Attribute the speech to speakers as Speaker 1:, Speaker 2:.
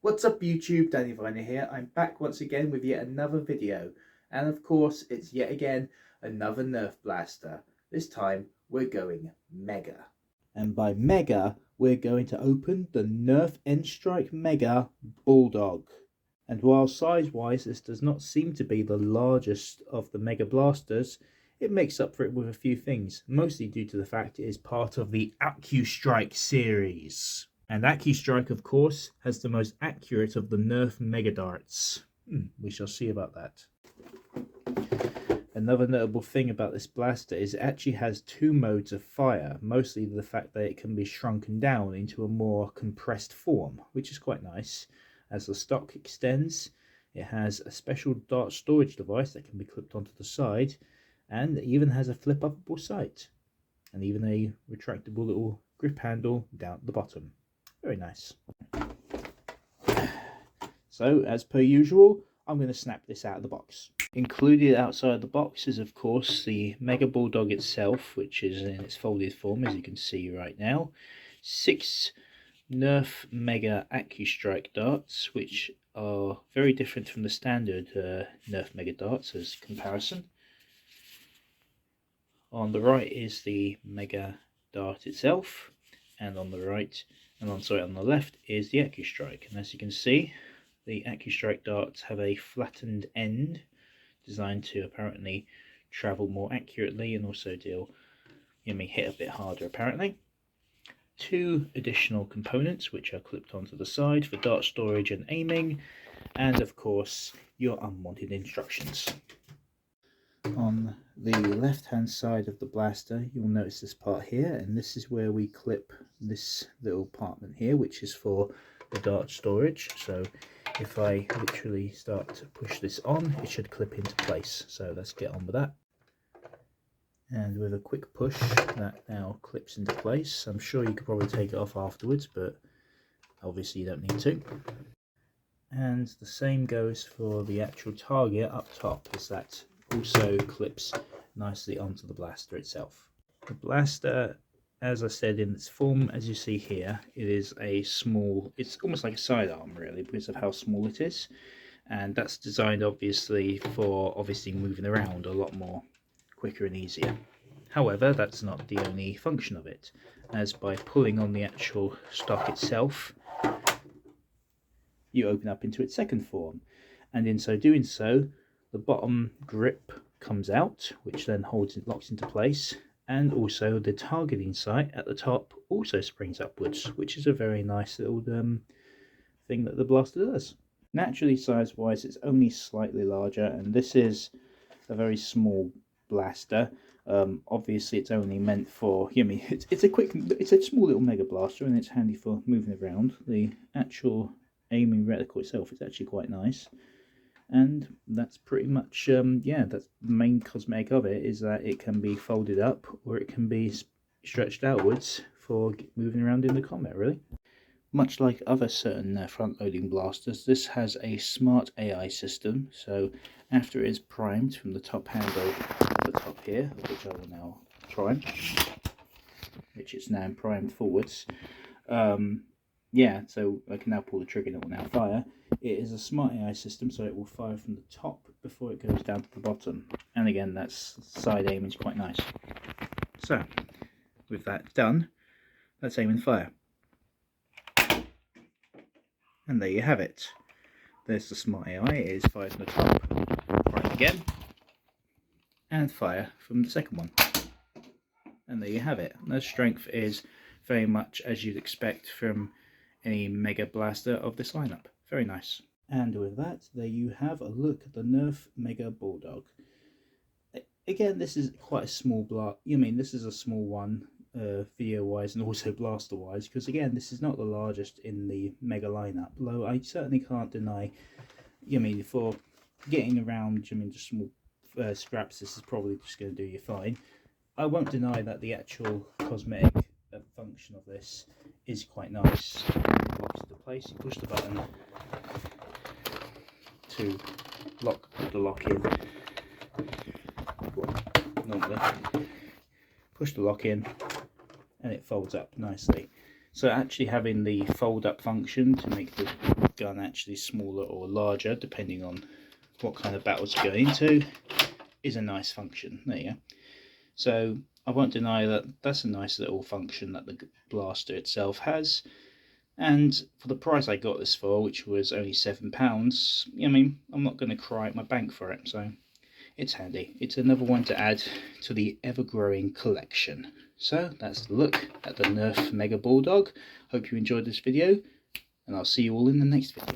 Speaker 1: What's up YouTube, Danny Viner here. I'm back once again with yet another video. And of course, it's yet again another Nerf blaster. This time, we're going Mega. And by Mega, we're going to open the Nerf Acustrike Mega Bulldog. And while size-wise this does not seem to be the largest of the Mega blasters, it makes up for it with a few things, mostly due to the fact it is part of the Acustrike series. And Acustrike, of course, has the most accurate of the Nerf Mega Darts. We shall see about that. Another notable thing about this blaster is it actually has two modes of fire, mostly the fact that it can be shrunken down into a more compressed form, which is quite nice. As the stock extends, it has a special dart storage device that can be clipped onto the side, and it even has a flip-upable sight, and even a retractable little grip handle down at the bottom. Very nice. So, as per usual, I'm going to snap this out of the box. Included outside the box is, of course, the Mega Bulldog itself, which is in its folded form, as you can see right now. 6 Nerf Mega Acustrike Darts, which are very different from the standard Nerf Mega Darts as comparison. On the right is the Mega Dart itself, and on the on the left is the Acustrike. And as you can see, the Acustrike darts have a flattened end designed to apparently travel more accurately and also hit a bit harder apparently. 2 additional components which are clipped onto the side for dart storage and aiming, and of course your unwanted instructions. On the left hand side of the blaster, you'll notice this part here, and this is where we clip this little compartment here, which is for the dart storage. So if I literally start to push this on, it should clip into place. So let's get on with that. And with a quick push, that now clips into place. I'm sure you could probably take it off afterwards, but obviously you don't need to. And the same goes for the actual target up top, as that also clips nicely onto the blaster itself. The blaster, as I said, in its form, as you see here, it is it's almost like a sidearm really, because of how small it is, and that's designed obviously for moving around a lot more quicker and easier. However, that's not the only function of it, as by pulling on the actual stock itself, you open up into its second form, and in doing so, the bottom grip comes out, which then locks into place, and also the targeting sight at the top also springs upwards, which is a very nice little thing that the blaster does. Naturally, size-wise, it's only slightly larger, and this is a very small blaster. Obviously, it's only meant for it's a small little Mega blaster, and it's handy for moving around. The actual aiming reticle itself is actually quite nice. And that's pretty much, that's the main cosmetic of it, is that it can be folded up or it can be stretched outwards for moving around in the combat, really. Much like other certain front-loading blasters, this has a smart AI system, so after it is primed from the top handle at the top here, which I will now prime, which is now primed forwards, so I can now pull the trigger and it will now fire. It is a smart AI system, so it will fire from the top before it goes down to the bottom. And again, that's side aiming is quite nice. So, with that done, let's aim and fire. And there you have it. There's the smart AI. It is fired from the top, prime again, and fire from the second one. And there you have it. The strength is very much as you'd expect from any Mega blaster of this lineup. Very nice. And with that, there you have a look at the Nerf Mega Bulldog. Again, this is quite a small this is a small one, video-wise and also blaster-wise, because again, this is not the largest in the Mega lineup. Though I certainly can't deny, for getting around, just small scraps, this is probably just going to do you fine. I won't deny that the actual cosmetic function of this is quite nice. It locks into place. You push the button to put the lock in. Normally, push the lock in, and it folds up nicely. So actually having the fold up function to make the gun actually smaller or larger depending on what kind of battles you go into is a nice function. There you go. So I won't deny that that's a nice little function that the blaster itself has, and for the price I got this for, which was only £7, I mean, I'm not going to cry at my bank for it, so it's handy. It's another one to add to the ever-growing collection. So that's the look at the Nerf Mega Bulldog. Hope you enjoyed this video, and I'll see you all in the next video.